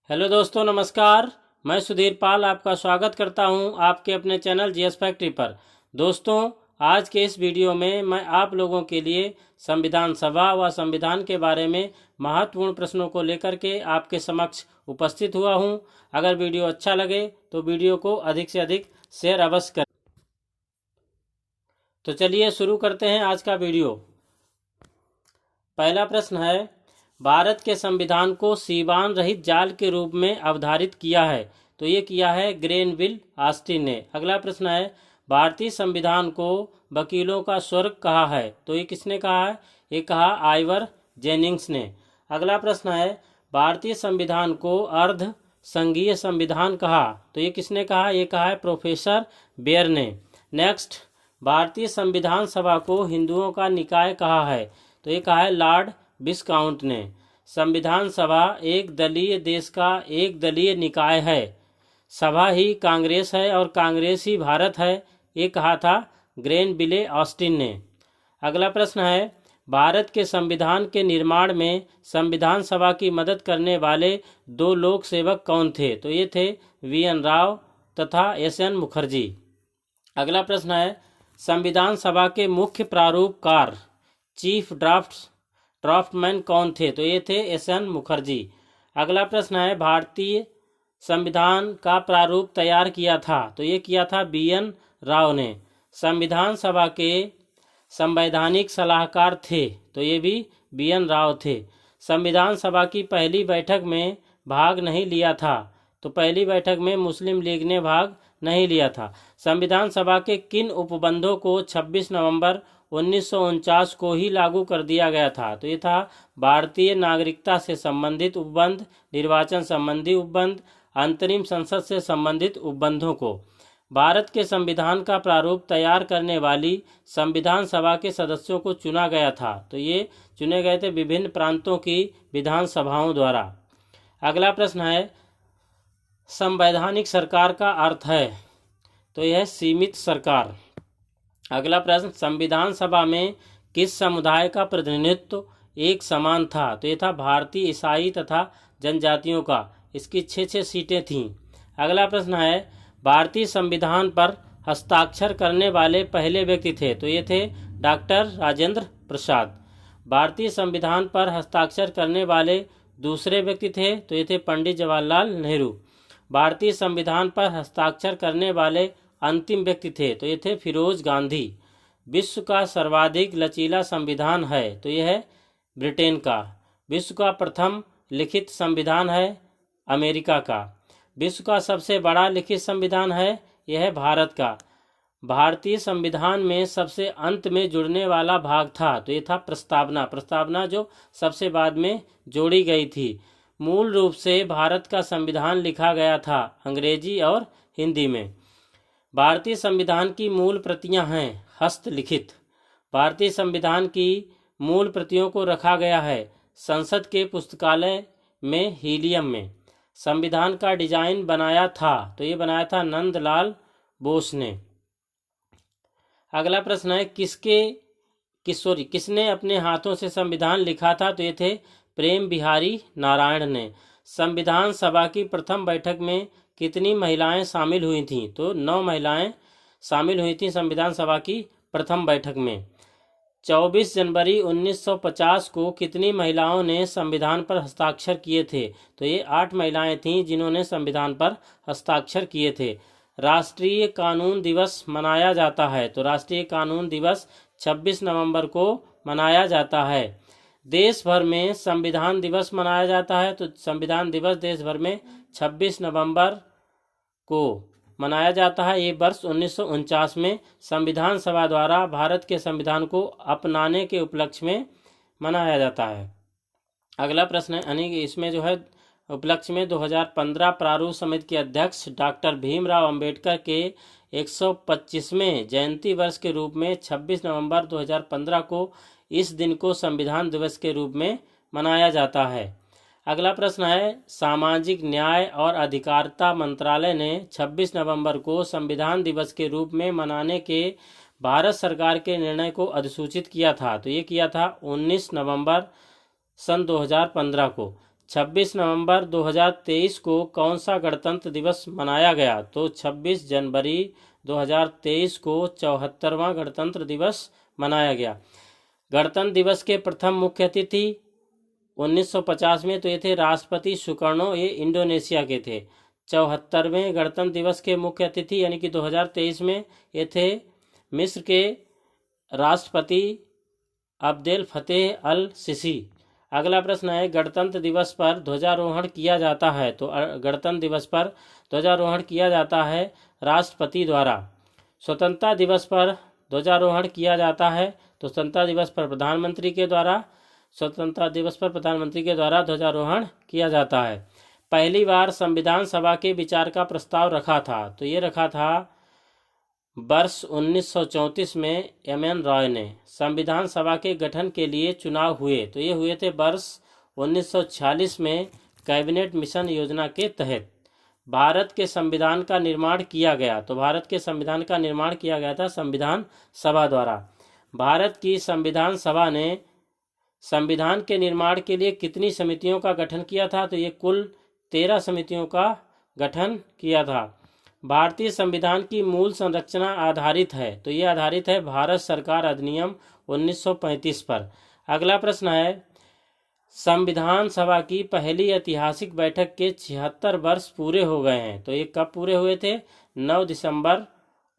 Hello दोस्तों, नमस्कार। मैं सुधीर पाल आपका स्वागत करता हूं आपके अपने चैनल जीएस फैक्ट्री पर। दोस्तों, आज के इस वीडियो में मैं आप लोगों के लिए संविधान सभा व संविधान के बारे में महत्वपूर्ण प्रश्नों को लेकर के आपके समक्ष उपस्थित हुआ हूं। अगर वीडियो अच्छा लगे तो वीडियो को अधिक से अधिक शेयर अवश्य करें। तो चलिए शुरू करते हैं आज का वीडियो। पहला प्रश्न है, भारत के संविधान को सीवान रहित जाल के रूप में अवधारित किया है। तो ये किया है ग्रेनविल ऑस्टिन ने। अगला प्रश्न है, भारतीय संविधान को वकीलों का स्वर्ग कहा है। तो ये किसने कहा है? ये कहा आइवर जेनिंग्स ने। अगला प्रश्न है, भारतीय संविधान को अर्ध संघीय संविधान कहा। तो ये किसने कहा? ये कहा है प्रोफेसर बेयर ने। नेक्स्ट, भारतीय संविधान सभा को हिंदुओं का निकाय कहा है। तो ये कहा है लॉर्ड विस्काउंट ने। संविधान सभा एक दलीय देश का एक दलीय निकाय है। सभा ही कांग्रेस है और कांग्रेस ही भारत है, ये कहा था ग्रेनविले ऑस्टिन ने। अगला प्रश्न है, भारत के संविधान के निर्माण में संविधान सभा की मदद करने वाले दो लोक सेवक कौन थे? तो ये थे वी.एन. राव तथा एस.एन. मुखर्जी। अगला प्रश्न है, संविधान सभा के मुख्य प्रारूपकार चीफ ड्राफ्टमैन कौन थे? तो ये थे एस.एन. मुखर्जी। अगला प्रश्न है, भारतीय संविधान का प्रारूप तैयार किया था। तो ये किया था बी.एन. राव ने। संविधान सभा के संवैधानिक सलाहकार थे। तो ये भी बी.एन. राव थे। संविधान सभा की पहली बैठक में भाग नहीं लिया था। तो पहली बैठक में मुस्लिम लीग ने भाग नहीं लिया था। संविधान सभा के किन उपबंधों को 26 नवंबर 1949 को ही लागू कर दिया गया था? तो ये था भारतीय नागरिकता से संबंधित उपबंध, निर्वाचन संबंधी उपबंध, अंतरिम संसद से संबंधित उपबंधों को। भारत के संविधान का प्रारूप तैयार करने वाली संविधान सभा के सदस्यों को चुना गया था। तो ये चुने गए थे विभिन्न प्रांतों की विधानसभाओं द्वारा। अगला प्रश्न है, संवैधानिक सरकार का अर्थ है। तो यह सीमित सरकार। अगला प्रश्न, संविधान सभा में किस समुदाय का प्रतिनिधित्व एक समान था? तो ये था भारतीय, ईसाई तथा जनजातियों का। इसकी 6 सीटें थीं। अगला प्रश्न है, भारतीय संविधान पर हस्ताक्षर करने वाले पहले व्यक्ति थे। तो ये थे डॉक्टर राजेंद्र प्रसाद। भारतीय संविधान पर हस्ताक्षर करने वाले दूसरे व्यक्ति थे। तो ये थे पंडित जवाहरलाल नेहरू। भारतीय संविधान पर हस्ताक्षर करने वाले अंतिम व्यक्ति थे। तो ये थे फिरोज गांधी। विश्व का सर्वाधिक लचीला संविधान है। तो यह है ब्रिटेन का। विश्व का प्रथम लिखित संविधान है अमेरिका का। विश्व का सबसे बड़ा लिखित संविधान है, यह है भारत का। भारतीय संविधान में सबसे अंत में जुड़ने वाला भाग था। तो ये था प्रस्तावना। प्रस्तावना जो सबसे बाद में जोड़ी गई थी। मूल रूप से भारत का संविधान लिखा गया था अंग्रेजी और हिंदी में। भारतीय संविधान की मूल प्रतियां हैं हस्तलिखित। भारतीय संविधान की मूल प्रतियों को रखा गया है संसद के पुस्तकालय में हीलियम में। संविधान का डिजाइन बनाया था। तो ये बनाया था नंदलाल बोस ने। अगला प्रश्न है, किसने अपने हाथों से संविधान लिखा था? तो ये थे प्रेम बिहारी नारायण ने। संविधान सभा की प्रथम बैठक में कितनी महिलाएं शामिल हुई थीं? तो 9 महिलाएं शामिल हुई थीं संविधान सभा की प्रथम बैठक में। 24 जनवरी 1950 को कितनी महिलाओं ने संविधान पर हस्ताक्षर किए थे? तो ये 8 महिलाएं थीं जिन्होंने संविधान पर हस्ताक्षर किए थे। राष्ट्रीय कानून दिवस मनाया जाता है। तो राष्ट्रीय कानून दिवस 26 नवंबर को मनाया जाता है। देश भर में संविधान दिवस मनाया जाता है। तो संविधान दिवस देश भर में 26 नवंबर को मनाया जाता है। ये वर्ष 1949 में संविधान सभा द्वारा भारत के संविधान को अपनाने के उपलक्ष्य में मनाया जाता है। अगला प्रश्न है, यानी इसमें जो है उपलक्ष्य में 2015 प्रारूप समिति के अध्यक्ष डॉक्टर भीमराव अंबेडकर के 125वें जयंती वर्ष के रूप में 26 नवंबर 2015 को इस दिन को संविधान दिवस के रूप में मनाया जाता है। अगला प्रश्न है, सामाजिक न्याय और अधिकारिता मंत्रालय ने 26 नवंबर को संविधान दिवस के रूप में मनाने के भारत सरकार के निर्णय को अधिसूचित किया था। तो ये किया था 19 नवंबर सन 2015 को। 26 नवंबर 2023 को कौन सा गणतंत्र दिवस मनाया गया? तो 26 जनवरी 2023 को 74वां गणतंत्र दिवस मनाया गया। गणतंत्र दिवस के प्रथम मुख्य अतिथि 1950 में तो ये थे राष्ट्रपति सुकर्णो, ये इंडोनेशिया के थे। 74वें गणतंत्र दिवस के मुख्य अतिथि यानी कि 2023 में ये थे मिस्र के राष्ट्रपति अब्देल फतेह अल सिसी। अगला प्रश्न है, गणतंत्र दिवस पर ध्वजारोहण किया जाता है? तो गणतंत्र दिवस पर ध्वजारोहण किया जाता है राष्ट्रपति द्वारा। स्वतंत्रता दिवस पर ध्वजारोहण किया जाता है तो स्वतंत्रता दिवस पर प्रधानमंत्री के द्वारा ध्वजारोहण किया जाता है। पहली बार संविधान सभा के विचार का प्रस्ताव रखा था? तो ये रखा था वर्ष 1934 में एम.एन. रॉय ने। संविधान सभा के गठन के लिए चुनाव हुए? तो ये हुए थे वर्ष 1946 में कैबिनेट मिशन योजना के तहत। भारत के संविधान का निर्माण किया गया? तो भारत के संविधान का निर्माण किया गया था संविधान सभा द्वारा। भारत की संविधान सभा ने संविधान के निर्माण के लिए कितनी समितियों का गठन किया था? तो ये कुल 13 समितियों का गठन किया था। भारतीय संविधान की मूल संरचना आधारित है? तो ये आधारित है भारत सरकार अधिनियम 1935 पर। अगला प्रश्न है, संविधान सभा की पहली ऐतिहासिक बैठक के 76 वर्ष पूरे हो गए हैं? तो ये कब पूरे हुए थे? 9 दिसंबर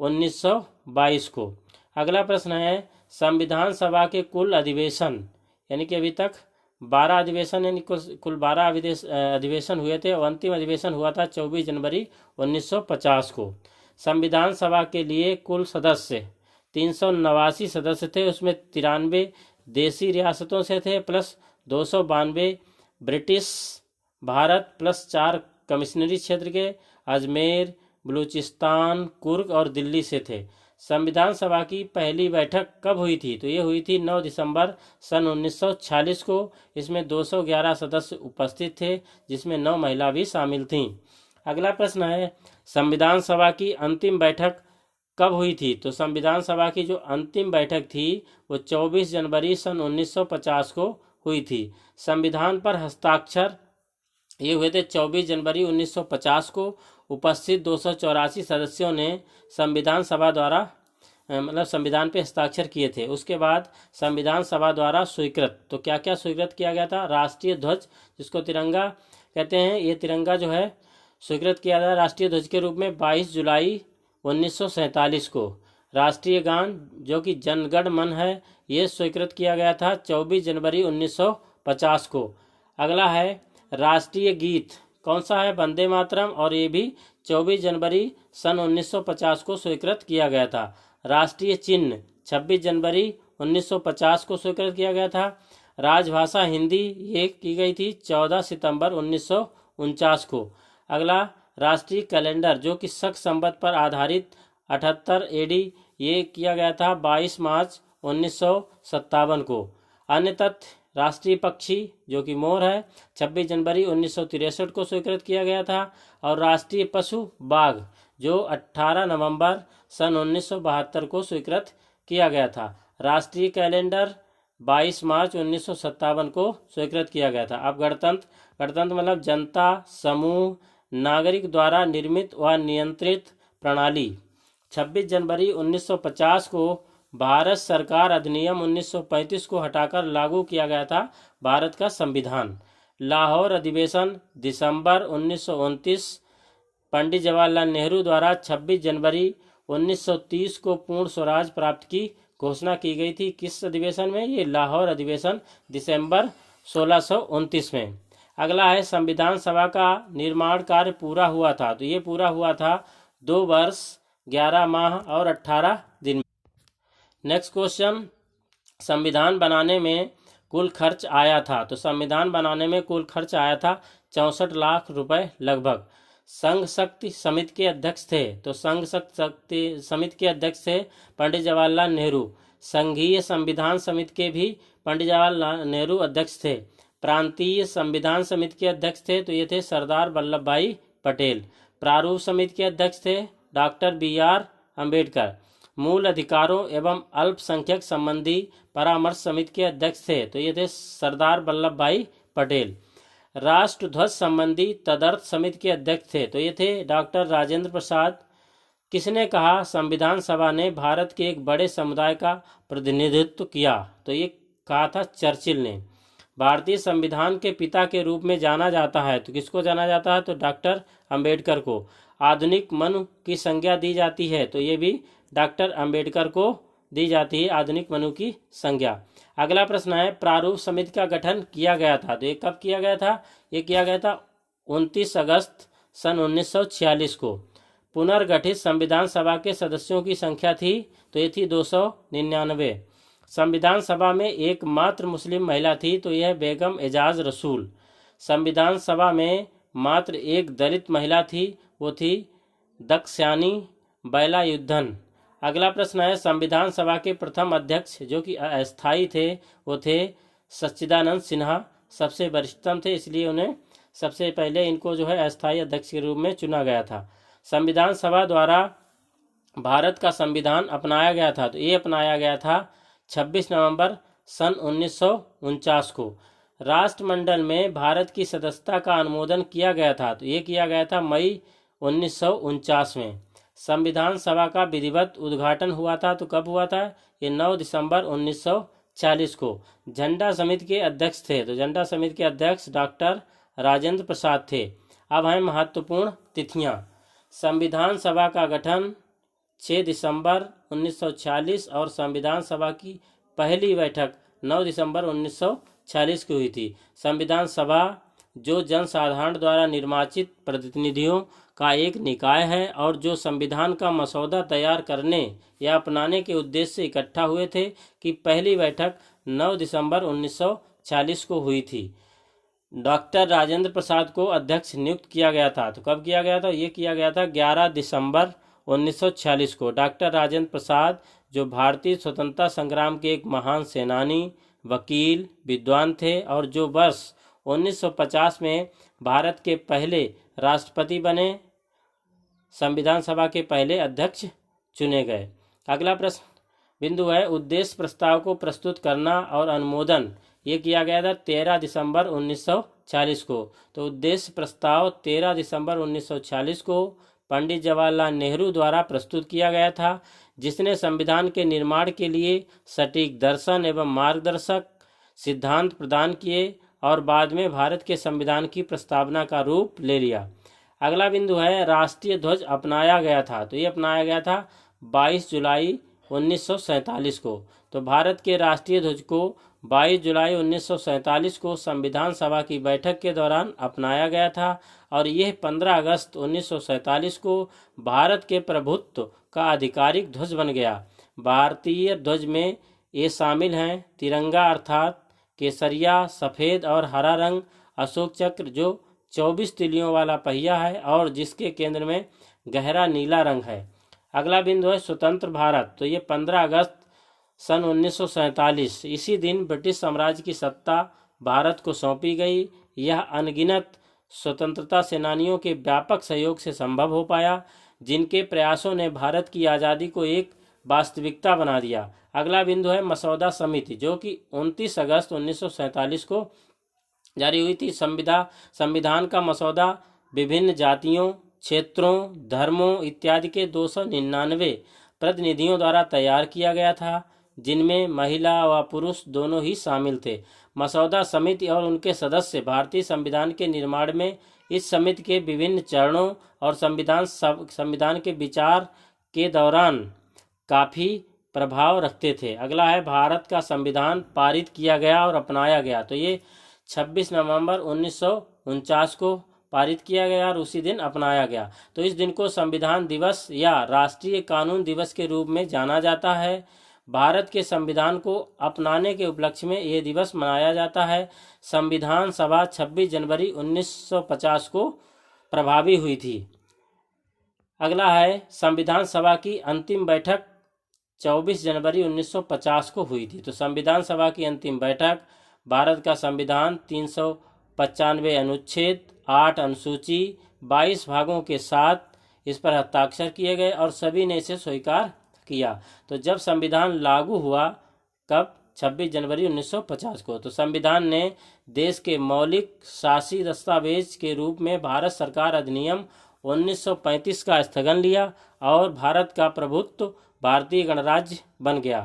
1922 को। अगला प्रश्न है, संविधान सभा के कुल अधिवेशन यानी कि अभी तक 12 अधिवेशन यानी कुल 12 अधिवेशन हुए थे और अंतिम अधिवेशन हुआ था 24 जनवरी 1950 को। संविधान सभा के लिए कुल सदस्य 389 सदस्य थे, उसमें 93 देशी रियासतों से थे प्लस 292 ब्रिटिश भारत प्लस 4 कमिश्नरी क्षेत्र के अजमेर, बलूचिस्तान, कुर्ग और दिल्ली से थे। संविधान सभा की पहली बैठक कब हुई थी? तो ये हुई थी 9 दिसंबर सन 1946 को। इसमें 211 सदस्य उपस्थित थे जिसमें 9 महिला भी शामिल थीं। अगला प्रश्न है, संविधान सभा की अंतिम बैठक कब हुई थी? तो संविधान सभा की जो अंतिम बैठक थी वो 24 जनवरी सन 1950 को हुई थी। संविधान पर हस्ताक्षर ये हुए थे 24 जनवरी 1950 को। उपस्थित 284 सदस्यों ने संविधान सभा द्वारा संविधान पे हस्ताक्षर किए थे। उसके बाद संविधान सभा द्वारा स्वीकृत, तो क्या क्या स्वीकृत किया गया था? राष्ट्रीय ध्वज जिसको तिरंगा कहते हैं, ये तिरंगा जो है स्वीकृत किया गया राष्ट्रीय ध्वज के रूप में 22 जुलाई 1947 को। राष्ट्रीय गान जो कि जनगण मन है ये स्वीकृत किया गया था 24 जनवरी 1950 को। अगला है राष्ट्रीय गीत कौन सा है? वंदे मातरम, और ये भी 24 जनवरी सन 1950 को स्वीकृत किया गया था। राष्ट्रीय चिन्ह 26 जनवरी 1950 को स्वीकृत किया गया था। राजभाषा हिंदी ये की गई थी 14 सितंबर 1949 को। अगला राष्ट्रीय कैलेंडर जो कि शक संवत पर आधारित 78 एडी ये किया गया था 22 मार्च 1957 को। अन्य तथ्य, राष्ट्रीय पक्षी जो कि मोर है 26 जनवरी 1963 को स्वीकृत किया गया था। और राष्ट्रीय पशु बाघ जो 18 नवंबर सन 1972 को स्वीकृत किया गया था। राष्ट्रीय कैलेंडर 22 मार्च 1957 को स्वीकृत किया गया था। अब गणतंत्र मतलब जनता, समूह, नागरिक द्वारा निर्मित व नियंत्रित प्रणाली। 26 जनवरी 1950 को भारत सरकार अधिनियम 1935 को हटाकर लागू किया गया था भारत का संविधान। लाहौर अधिवेशन दिसंबर 1929, पंडित जवाहरलाल नेहरू द्वारा 26 जनवरी 1930 को पूर्ण स्वराज प्राप्त की घोषणा की गई थी। किस अधिवेशन में? ये लाहौर अधिवेशन दिसंबर 1629 में। अगला है संविधान सभा का निर्माण कार्य पूरा हुआ था? तो ये पूरा हुआ था 2 वर्ष 11 माह और 18 दिन। नेक्स्ट क्वेश्चन, संविधान बनाने में कुल खर्च आया था? तो संविधान बनाने में कुल खर्च आया था 64 लाख रुपए लगभग। संघ शक्ति समिति के अध्यक्ष थे? तो संघ शक्ति समिति के अध्यक्ष थे पंडित जवाहरलाल नेहरू। संघीय संविधान समिति के भी पंडित जवाहरलाल नेहरू अध्यक्ष थे। प्रांतीय संविधान समिति के अध्यक्ष थे तो ये थे सरदार वल्लभ भाई पटेल। प्रारूप समिति के अध्यक्ष थे डॉक्टर B.R. अम्बेडकर। मूल अधिकारों एवं अल्पसंख्यक संबंधी परामर्श समिति के अध्यक्ष थे तो ये थे सरदार वल्लभ भाई पटेल। राष्ट्र ध्वज संबंधी तदर्थ समिति के अध्यक्ष थे, तो ये थे डॉक्टर राजेंद्र प्रसाद। किसने कहा संविधान सभा ने भारत के एक बड़े समुदाय का प्रतिनिधित्व किया, तो ये कहा था चर्चिल ने। भारतीय संविधान के पिता के रूप में जाना जाता है, तो किसको जाना जाता है, तो डॉक्टर अंबेडकर को। आधुनिक मनु की संज्ञा दी जाती है, तो ये भी डॉक्टर अंबेडकर को दी जाती है आधुनिक मनु की संज्ञा। अगला प्रश्न है प्रारूप समिति का गठन किया गया था, तो ये कब किया गया था, ये किया गया था 29 अगस्त सन 1946 को। पुनर्गठित संविधान सभा के सदस्यों की संख्या थी, तो ये थी 299। संविधान सभा में एकमात्र मुस्लिम महिला थी, तो यह बेगम एजाज रसूल। संविधान सभा में मात्र एक दलित महिला थी, वो थी दक्षयानी बैलायुद्धन। अगला प्रश्न है संविधान सभा के प्रथम अध्यक्ष जो कि अस्थायी थे, वो थे सच्चिदानंद सिन्हा। सबसे वरिष्ठतम थे, इसलिए उन्हें सबसे पहले इनको जो है अस्थायी अध्यक्ष के रूप में चुना गया था। संविधान सभा द्वारा भारत का संविधान अपनाया गया था, तो ये अपनाया गया था 26 नवंबर सन 1949 को। राष्ट्रमंडल में भारत की सदस्यता का अनुमोदन किया गया था, तो ये किया गया था मई 1949 में। संविधान सभा का विधिवत उद्घाटन हुआ था, तो कब हुआ था, ये 9 दिसंबर 1940 को। झंडा समिति के अध्यक्ष थे, तो झंडा समिति के अध्यक्ष डॉक्टर राजेंद्र प्रसाद थे। अब हैं महत्वपूर्ण तिथियां। संविधान सभा का गठन 6 दिसंबर 1940 और संविधान सभा की पहली बैठक 9 दिसंबर 1940 की हुई थी। संविधान सभा जो जनसाधारण द्वारा निर्वाचित प्रतिनिधियों का एक निकाय है और जो संविधान का मसौदा तैयार करने या अपनाने के उद्देश्य से इकट्ठा हुए थे, कि पहली बैठक 9 दिसंबर 1940 को हुई थी। डॉक्टर राजेंद्र प्रसाद को अध्यक्ष नियुक्त किया गया था, तो कब किया गया था, ये किया गया था 11 दिसंबर 1946 को। डॉक्टर राजेंद्र प्रसाद जो भारतीय स्वतंत्रता संग्राम के एक महान सेनानी, वकील, विद्वान थे और जो वर्ष 1950 में भारत के पहले राष्ट्रपति बने, संविधान सभा के पहले अध्यक्ष चुने गए। अगला प्रश्न बिंदु है उद्देश्य प्रस्ताव को प्रस्तुत करना और अनुमोदन, ये किया गया था 13 दिसंबर 1940 को। तो उद्देश्य प्रस्ताव 13 दिसंबर 1940 को पंडित जवाहरलाल नेहरू द्वारा प्रस्तुत किया गया था, जिसने संविधान के निर्माण के लिए सटीक दर्शन एवं मार्गदर्शक सिद्धांत प्रदान किए और बाद में भारत के संविधान की प्रस्तावना का रूप ले लिया। अगला बिंदु है राष्ट्रीय ध्वज अपनाया गया था, तो ये अपनाया गया था 22 जुलाई 1947 को। तो भारत के राष्ट्रीय ध्वज को 22 जुलाई 1947 को संविधान सभा की बैठक के दौरान अपनाया गया था और यह 15 अगस्त 1947 को भारत के प्रभुत्व का आधिकारिक ध्वज बन गया। भारतीय ध्वज में ये शामिल हैं तिरंगा अर्थात केसरिया, सफ़ेद और हरा रंग, अशोक चक्र जो 24 तिलियों वाला पहिया है और जिसके केंद्र में गहरा नीला रंग है। अगला बिंदु है स्वतंत्र भारत, तो ये 15 अगस्त सन 1947 इसी दिन ब्रिटिश साम्राज्य की सत्ता भारत को सौंपी गई। यह अनगिनत स्वतंत्रता सेनानियों के व्यापक सहयोग से संभव हो पाया, जिनके प्रयासों ने भारत की आज़ादी को एक वास्तविकता बना दिया। अगला बिंदु है मसौदा समिति, जो कि 29 अगस्त 1947 को जारी हुई थी। संविधान का मसौदा विभिन्न जातियों, क्षेत्रों, धर्मों इत्यादि के 299 प्रतिनिधियों द्वारा तैयार किया गया था, जिनमें महिला व पुरुष दोनों ही शामिल थे। मसौदा समिति और उनके सदस्य भारतीय संविधान के निर्माण में इस समिति के विभिन्न चरणों और संविधान के विचार के दौरान काफ़ी प्रभाव रखते थे। अगला है भारत का संविधान पारित किया गया और अपनाया गया, तो ये 26 नवंबर 1949 को पारित किया गया और उसी दिन अपनाया गया। तो इस दिन को संविधान दिवस या राष्ट्रीय कानून दिवस के रूप में जाना जाता है। भारत के संविधान को अपनाने के उपलक्ष्य में ये दिवस मनाया जाता है। संविधान सभा 26 जनवरी 1950 को प्रभावी हुई थी। अगला है संविधान सभा की अंतिम बैठक 24 जनवरी 1950 को हुई थी। तो संविधान सभा की अंतिम बैठक भारत का संविधान 395 अनुच्छेद, 8 अनुसूची, 22 भागों के साथ इस पर हस्ताक्षर किए गए और सभी ने इसे स्वीकार किया। तो जब संविधान लागू हुआ कब, 26 जनवरी 1950 को, तो संविधान ने देश के मौलिक शासी दस्तावेज के रूप में भारत सरकार अधिनियम 1935 का स्थगन लिया और भारत का प्रभुत्व भारतीय गणराज्य बन गया।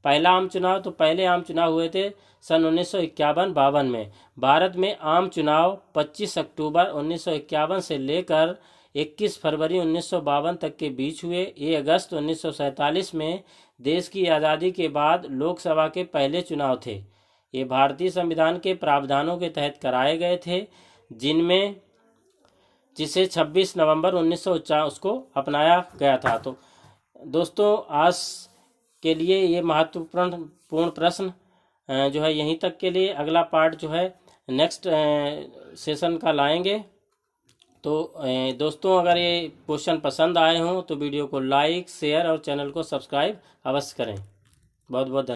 पहला आम चुनाव, तो पहले आम चुनाव हुए थे सन 1951-52 में। भारत में आम चुनाव 25 अक्टूबर 1951 से लेकर 21 फरवरी 1952 तक के बीच हुए। ये अगस्त 1947 में देश की आज़ादी के बाद लोकसभा के पहले चुनाव थे। ये भारतीय संविधान के प्रावधानों के तहत कराए गए थे, जिसे 26 नवंबर 1949 को अपनाया गया था। तो दोस्तों, आज के लिए ये महत्वपूर्ण प्रश्न जो है यहीं तक के लिए। अगला पार्ट जो है नेक्स्ट सेशन का लाएंगे। तो दोस्तों, अगर ये क्वेश्चन पसंद आए हों तो वीडियो को लाइक, शेयर और चैनल को सब्सक्राइब अवश्य करें। बहुत बहुत धन्यवाद।